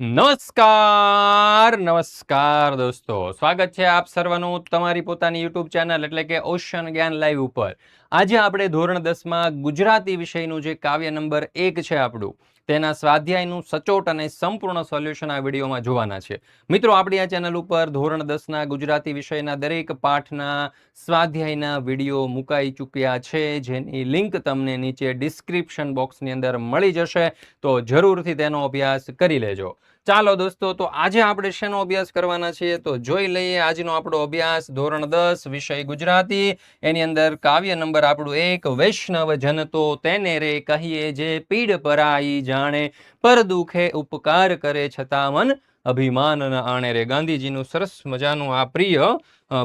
નમસ્કાર નમસ્કાર દોસ્તો, સ્વાગત છે આપ સર્વનું તમારી પોતાની યુટ્યુબ ચેનલ એટલે કે ઓશન જ્ઞાન લાઈવ ઉપર. આજે આપણે ધોરણ 10માં ગુજરાતી વિષયનું જે કાવ્ય નંબર 1 છે આપણું, તેના સ્વાધ્યાયનું સચોટ અને સંપૂર્ણ સોલ્યુશન આ વિડીયોમાં જોવાના છે. મિત્રો, આપણી આ ચેનલ ઉપર ધોરણ 10ના ગુજરાતી વિષયના દરેક પાઠના સ્વાધ્યાયના વિડીયો મુકાઈ ચૂક્યા છે, જેની લિંક તમને નીચે ડિસ્ક્રિપ્શન બોક્સની અંદર મળી જશે, તો જરૂરથી તેનો અભ્યાસ કરી લેજો. ચાલો દોસ્તો, તો આજે આપણે શેનો અભ્યાસ કરવાના છીએ તો જોઈ લઈએ. આજનો આપણો અભ્યાસ ધોરણ 10 વિષય ગુજરાતી, એની અંદર કાવ્ય નંબર આપણું 1, વૈષ્ણવ જન તો તેને રે કહીએ જે પીડ પરાઈ જાણે, પર દુખે ઉપકાર કરે છતાં મન અભિમાન ન આણે રે. ગાંધીજીનું સરસ મજાનું આ પ્રિય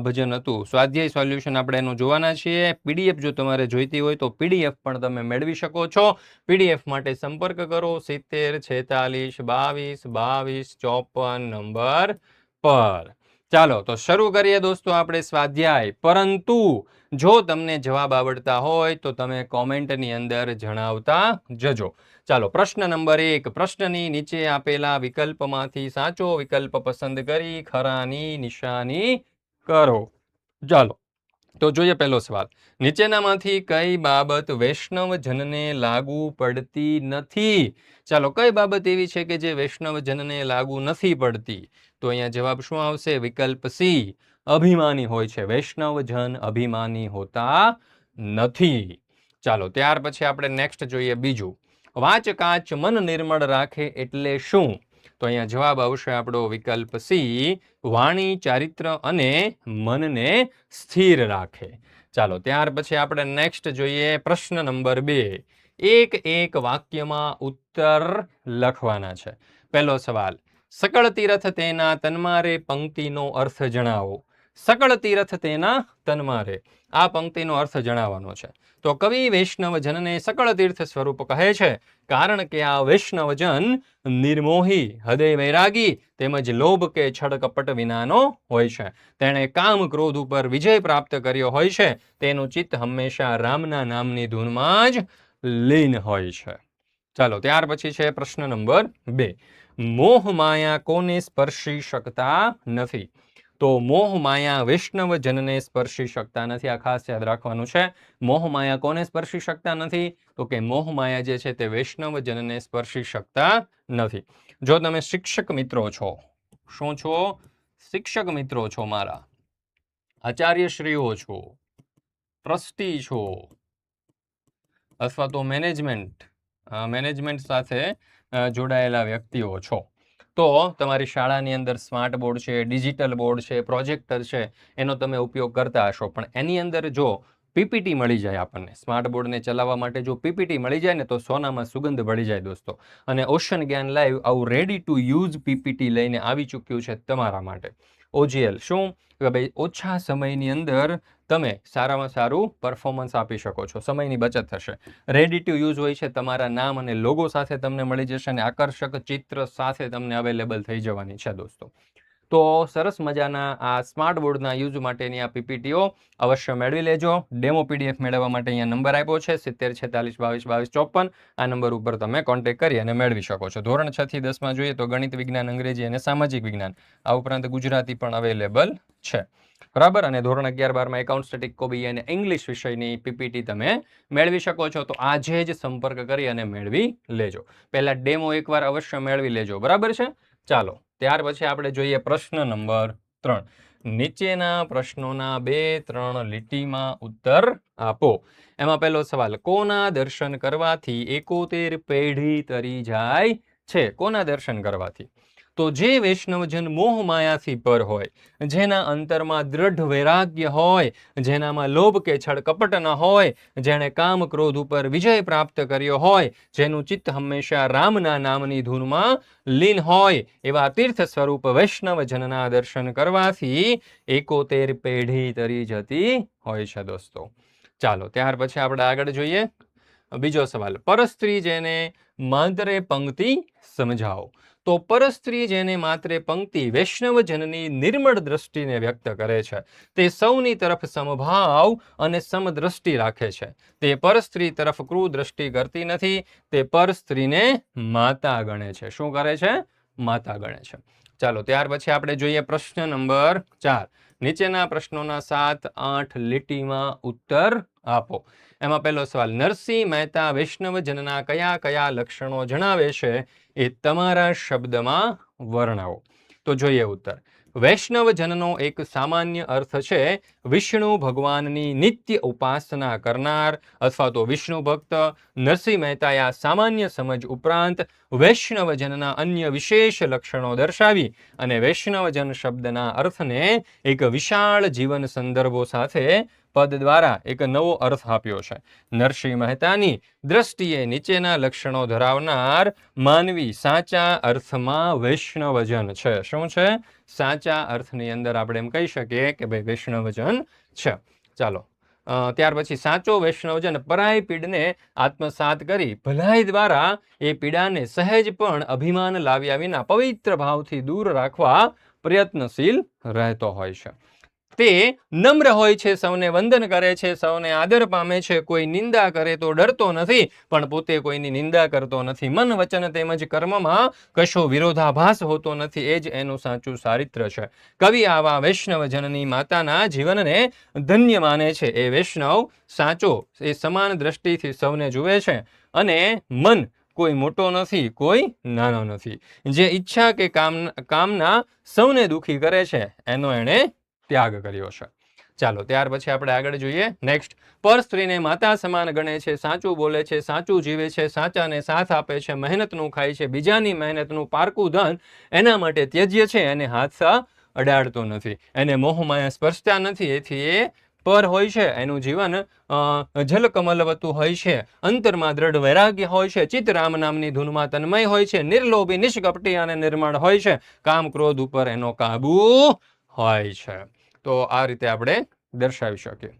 ભજન હતું. સ્વાધ્યાય સોલ્યુશન આપણે એનું જોવાના છીએ. પીડીએફ જો તમારે જોઈતી હોય તો પીડીએફ પણ તમે મેળવી શકો છો. પીડીએફ માટે સંપર્ક કરો 70 46 22 22 54 નંબર પર. ચાલો તો શરૂ કરીએ દોસ્તો આપણે સ્વાધ્યાય. પરંતુ જો તમને જવાબ આવડતા હોય તો તમે કોમેન્ટની અંદર જણાવતા જજો. ચાલો, પ્રશ્ન નંબર 1. પ્રશ્નની નીચે આપેલા વિકલ્પમાંથી સાચો વિકલ્પ પસંદ કરી ખરાની નિશાની કરો. ચાલો તો જોઈએ પહેલો સવાલ. નીચેનામાંથી કઈ બાબત વૈષ્ણવજનને લાગુ પડતી નથી? ચાલો, કઈ બાબત એવી છે કે જે વૈષ્ણવજનને લાગુ નથી પડતી? તો અહીંયા જવાબ શું આવશે? વિકલ્પ સી, અભિમાની હોય છે. વૈષ્ણવજન અભિમાની હોતા નથી. ચાલો, ત્યાર પછી આપણે નેક્સ્ટ જોઈએ બીજું. વાચ કાચ મન નિર્મળ રાખે એટલે શું? તો અહીંયા જવાબ આવશે આપણો વિકલ્પ સી, વાણી ચારિત્ર અને મનને સ્થિર રાખે. ચાલો, ત્યાર પછી આપણે નેક્સ્ટ જોઈએ પ્રશ્ન નંબર 2. એક એક વાક્યમાં ઉત્તર લખવાના છે. પહેલો સવાલ, સકળ તીરથ તેના તન્મારે પંક્તિનો અર્થ જણાવો. સકળ તીરથ તેના તન્મારે, આ પંક્તિનો અર્થ જણાવવાનો છે. તો કવિ વૈષ્ણવજનને સકળ તીર્થ સ્વરૂપ કહે છે કારણ કે આ વૈષ્ણવજન નિર્મોહી, હૃદય વૈરાગી તેમજ લોભ કે છળ કપટ વિનાનો હોય છે. તેણે કામ ક્રોધ ઉપર વિજય પ્રાપ્ત કર્યો હોય છે. તેનું ચિત્ત હંમેશા રામના નામની ધૂનમાં જ લીન હોય છે. ચાલો, ત્યાર પછી છે પ્રશ્ન નંબર 2. મોહ માયા કોને સ્પર્શી શકતા નથી? તો મોહ માયા વૈષ્ણવજનને સ્પર્શી શકતા નથી. આ ખાસ યાદ રાખવાનું છે. મોહ માયા કોને સ્પર્શી શકતા નથી? તો કે મોહ માયા જે છે તે વૈષ્ણવજનને સ્પર્શી શકતા નથી. જો તમે શિક્ષક મિત્રો છો, શું છો? શિક્ષક મિત્રો છો, મારા આચાર્યશ્રીઓ છો, ટ્રસ્ટી છો, અથવા તો મેનેજમેન્ટ સાથે જોડાયેલા વ્યક્તિઓ છો, તો તમારી શાળાની અંદર સ્માર્ટ બોર્ડ છે, ડિજિટલ બોર્ડ છે, પ્રોજેક્ટર છે, એનો તમે ઉપયોગ કરતા હશો. પણ એની અંદર જો પીપીટી મળી જાય આપણને, સ્માર્ટ બોર્ડને ચલાવવા માટે જો પીપીટી મળી જાય ને તો સોનામાં સુગંધ ભળી જાય દોસ્તો. અને ઓશન જ્ઞાન લાઈવ આવું રેડી ટુ યુઝ પીપીટી લઈને આવી ચૂક્યું છે તમારા માટે. ઓજીએલ શું કે ભાઈ, ઓછા સમયની અંદર તમે સારામાં સારું પરફોર્મન્સ આપી શકો છો, સમયની બચત થશે. રેડી ટુ યુઝ હોય છે, તમારા નામ અને લોગો સાથે તમને મળી જશે અને આકર્ષક ચિત્ર સાથે તમને અવેલેબલ થઈ જવાની છે દોસ્તો. તો સરસ મજાના આ સ્માર્ટ બોર્ડના યુઝ માટેની આ પીપીટીઓ અવશ્ય મેળવી લેજો. ડેમો પીડીએફ મેળવવા માટે અહીંયા નંબર આપ્યો છે 70 46 22 22 54. આ નંબર ઉપર તમે કોન્ટેક્ટ કરી અને મેળવી શકો છો. ધોરણ 6 થી 10માં જોઈએ તો ગણિત, વિજ્ઞાન, અંગ્રેજી અને સામાજિક વિજ્ઞાન, આ ઉપરાંત ગુજરાતી પણ અવેલેબલ છે, બરાબર. અને ધોરણ 11 12માં એકાઉન્ટ, સ્ટેટિક, કોબી અને ઇંગ્લિશ વિષયની પીપીટી તમે મેળવી શકો છો. તો આજે જ સંપર્ક કરી અને મેળવી લેજો. પહેલા ડેમો એકવાર અવશ્ય મેળવી લેજો, બરાબર છે. ચાલો, ત્યાર પછી આપણે જોઈએ પ્રશ્ન નંબર 3. નીચેના પ્રશ્નોના 2-3 લીટીમાં ઉત્તર આપો. એમાં પહેલો સવાલ, કોના દર્શન કરવાથી 71 પેઢી તરી જાય છે? કોના દર્શન કરવાથી? તો જે વૈષ્ણવજન મોહ માયાથી પર હોય, જેના અંતરમાં દ્રઢ વૈરાગ્ય હોય, જેનામાં લોભ કે છળ કપટ ન હોય, જેણે કામ ક્રોધ ઉપર વિજય પ્રાપ્ત કર્યો હોય, જેનું ચિત્ત હંમેશા રામના નામની ધૂનમાં લીન હોય, એવા તીર્થ સ્વરૂપ વૈષ્ણવજનના દર્શન કરવાથી 71 પેઢી તરી જતી હોય છે દોસ્તો. ચાલો, ત્યાર પછી આપણે આગળ જોઈએ બીજો સવાલ, પરસ્ત્રી જેને માત્રે પંક્તિ સમજાવો. તો પરસ્ત્રી જેને માત્રે પંક્તિ વૈષ્ણવજનની નિર્મળ દ્રષ્ટિને વ્યક્ત કરે છે, તે સૌની તરફ સમભાવ અને સમદ્રષ્ટિ રાખે છે. તે પરસ્ત્રી તરફ ક્રૂર દ્રષ્ટિ કરતી નથી. તે પરસ્ત્રીને માતા ગણે છે. શું કરે છે? માતા ગણે છે. ચાલો ત્યાર પછી આપણે જોઈએ પ્રશ્ન નંબર 4. નીચેના પ્રશ્નોના 7-8 લીટીમાં ઉત્તર આપો. એમાં પહેલો સવાલ, નરસિંહ મહેતા વૈષ્ણવજનના કયા કયા લક્ષણો જણાવે છે એ તમારા શબ્દમાં વર્ણવો. તો જોઈએ ઉત્તર. વૈષ્ણવજનનો એક સામાન્ય અર્થ છે વિષ્ણુ ભગવાનની નિત્ય ઉપાસના કરનાર અથવા તો વિષ્ણુ ભક્ત. નરસિંહ મહેતાએ આ સામાન્ય સમજ ઉપરાંત વૈષ્ણવજનના અન્ય વિશેષ લક્ષણો દર્શાવી અને વૈષ્ણવજન શબ્દના અર્થને એક વિશાળ જીવન સંદર્ભો સાથે પદ દ્વારા એક નવો અર્થ આપ્યો છે. નરસિંહ મહેતાની દ્રષ્ટિએ નીચેના લક્ષણો ધરાવનાર માનવી સાચા અર્થમાં વૈષ્ણવજન છે. શું છે? સાચા અર્થની અંદર આપણે એમ કહી શકીએ કે ભાઈ વૈષ્ણવજન છે. ચાલો ત્યાર પછી, સાચો વૈષ્ણવજન પરાય પીડને આત્મસાત કરી ભલાઈ દ્વારા એ પીડાને સહેજ પણ અભિમાન લાવ્યા વિના પવિત્ર ભાવથી દૂર રાખવા પ્રયત્નશીલ રહેતો હોય છે. તે નમ્ર હોય છે, સૌને વંદન કરે છે, સૌને આદર પામે છે, કોઈ નિંદા કરે તો ડરતો નથી, પણ પોતે કોઈની નિંદા કરતો નથી. મન, વચન તેમજ કર્મમાં કશો વિરોધાભાસ હોતો નથી. એ જ એનું સાચું ચારિત્ર છે. કવિ આવા વૈષ્ણવજનની માતાના જીવનને ધન્ય માને છે. એ વૈષ્ણવ સાચો એ સમાન દ્રષ્ટિથી સૌને જુએ છે અને મન કોઈ મોટો નથી, કોઈ નાનો નથી. જે ઈચ્છા કે કામના સૌને દુઃખી કરે છે એનો એણે ત્યાગ કર્યો છે. ચાલો ત્યાર પછી આપણે આગળ જોઈએ. નેક્સ્ટ, પર સ્ત્રીને માતા સમાન ગણે છે, સાચું બોલે છે, સાચું જીવે છે, સાચાને સાથ આપે છે, મહેનતનું ખાય છે, બીજાની મહેનતનું પારકું ધન એના માટે ત્યજ્ય છે, એને હાથ અડાડતો નથી, એને મોહમાયા સ્પર્શતા નથી. એથી એ પર હોય છે, એનું જીવન જલકમલવતું હોય છે, અંતરમાં દ્રઢ વૈરાગ્ય હોય છે, ચિત્ત રામ નામની ધૂનમાં તન્મય હોય છે, નિર્લોભી, નિષ્કપટી અને નિર્મળ હોય છે, કામ ક્રોધ ઉપર એનો કાબુ હોય છે. તો આ રીતે આપણે દર્શાવી શકીએ.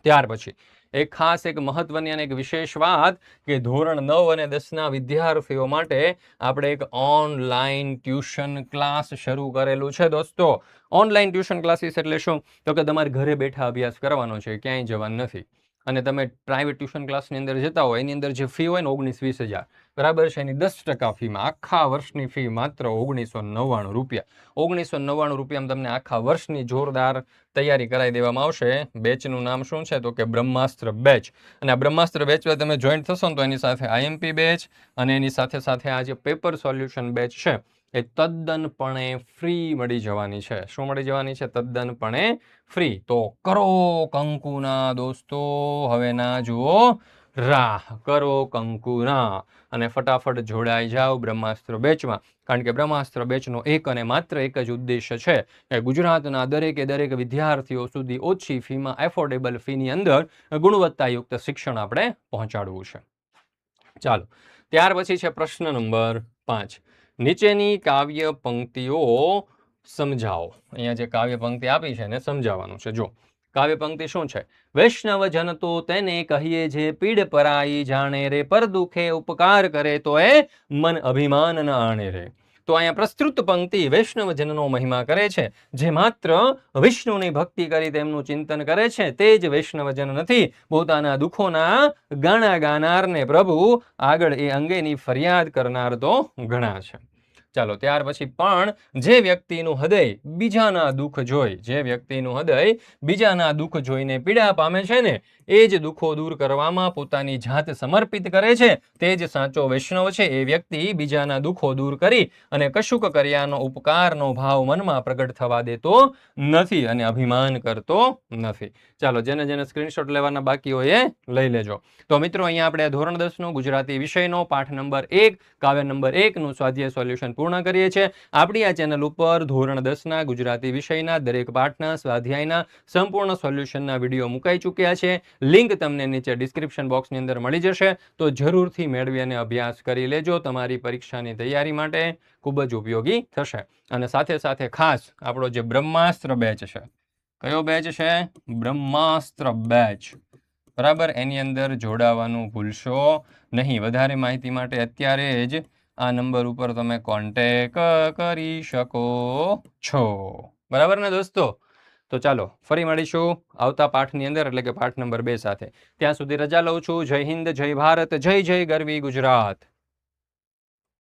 ત્યાર પછી એક મહત્વની અને એક વિશેષ વાત કે ધોરણ 9 અને 10ના વિદ્યાર્થીઓ માટે આપણે એક ઓનલાઈન ટ્યુશન ક્લાસ શરૂ કરેલું છે દોસ્તો. ઓનલાઈન ટ્યુશન ક્લાસીસ એટલે શું? તો કે તમારે ઘરે બેઠા અભ્યાસ કરવાનો છે, ક્યાંય જવાનું નથી. અને તમે પ્રાઇવેટ ટ્યુશન ક્લાસની અંદર જતા હોય એની અંદર જે ફી હોય ને 19-20 હજાર, બરાબર છે, એની 10% ફીમાં આખા વર્ષની ફી માત્ર 1999 રૂપિયા. 1999 રૂપિયામાં તમને આખા વર્ષની જોરદાર તૈયારી કરાવી દેવામાં આવશે. બેચનું નામ શું છે? તો કે બ્રહ્માસ્ત્ર બેચ. અને આ બ્રહ્માસ્ત્ર બેચમાં તમે જોઈન્ટ થશો ને તો એની સાથે આઈએમપી બેચ અને એની સાથે સાથે આ જે પેપર સોલ્યુશન બેચ છે એ તદ્દનપણે ફ્રી મળી જવાની છે. શું મળી જવાની છે? તદ્દનપણે ફ્રી. તો કરો કંકુના દોસ્તો, હવે ના જુઓ રાહ, કરો કંકુના અને ફટાફટ જોડાઈ જાઓ બ્રહ્માસ્ત્ર બેચમાં. કારણ કે બ્રહ્માસ્ત્ર બેચનો એક અને માત્ર એક જ ઉદ્દેશ્ય છે કે ગુજરાતના દરેકે દરેક વિદ્યાર્થીઓ સુધી ઓછી ફીમાં એફોર્ડેબલ ફીની અંદર ગુણવત્તાયુક્ત શિક્ષણ આપણે પહોંચાડવું છે. ચાલો ત્યાર પછી છે પ્રશ્ન નંબર 5. નીચેની કાવ્ય પંક્તિઓ સમજાવો. અહીંયા જે કાવ્ય પંક્તિ આપી છે એને સમજાવવાનું છે. જો કાવ્ય પંક્તિ શું છે? વૈષ્ણવજન તો તેને કહીએ જે પીડ પરાઈ જાણે રે, પર દુખે ઉપકાર કરે તો એ મન અભિમાન ન આણે રે. તો અહીંયા પ્રસ્તુત પંક્તિ વૈષ્ણવજનનો મહિમા કરે છે. જે માત્ર વિષ્ણુની ભક્તિ કરી તેમનું ચિંતન કરે છે તે જ વૈષ્ણવજન નથી. પોતાના દુઃખોના ગાણા ગાનારને પ્રભુ આગળ એ અંગેની ફરિયાદ કરનાર તો ઘણા છે. ચાલો ત્યાર પછી, પણ જે વ્યક્તિનું હૃદય બીજાના દુઃખ જોઈને પીડા પામે છે ને એ જ દુઃખો દૂર કરવામાં પોતાની જાત સમર્પિત કરે છે તે જ સાચો વૈષ્ણવ છે. એ વ્યક્તિ બીજાના દુઃખો દૂર કરી અને કશુંક કર્યાનો ઉપકારનો ભાવ મનમાં પ્રગટ થવા દેતો નથી અને અભિમાન કરતો નથી. ચાલો જેને સ્ક્રીનશોટ લેવાના બાકી હોય એ લઈ લેજો. તો મિત્રો અહીંયા આપણે ધોરણ 10નો ગુજરાતી વિષયનો પાઠ નંબર 1 કાવ્ય નંબર 1 નું સ્વાધ્યાય સોલ્યુશન પૂર્ણ કરીએ છીએ. આપણી આ ચેનલ ઉપર ધોરણ 10ના ગુજરાતી વિષયના દરેક પાઠના સ્વાધ્યાયના સંપૂર્ણ સોલ્યુશનના વિડીયો મુકાઈ ચૂક્યા છે. લિંક તમને નીચે ડિસ્ક્રિપ્શન બોક્સની અંદર મળી જશે. તો જરૂરથી મેળવી અને અભ્યાસ કરી લેજો. તમારી પરીક્ષાની તૈયારી માટે ખૂબ જ ઉપયોગી થશે. અને સાથે સાથે ખાસ આપણો જે બ્રહ્માસ્ત્ર બેચ છે, કયો બેચ છે? બ્રહ્માસ્ત્ર બેચ, બરાબર, એની અંદર જોડાવાનું ભૂલશો નહીં. વધારે માહિતી માટે અત્યારે જ આ નંબર ઉપર તમે કોન્ટેક કરી શકો છો. બરાબર ને દોસ્તો? તો ચાલો ફરી મળીશું આવતા પાઠની અંદર, એટલે કે પાઠ નંબર 2 સાથે. ત્યાં સુધી રજા લઉં છું. જય હિન્દ, જય ભારત, જય જય ગરવી ગુજરાત.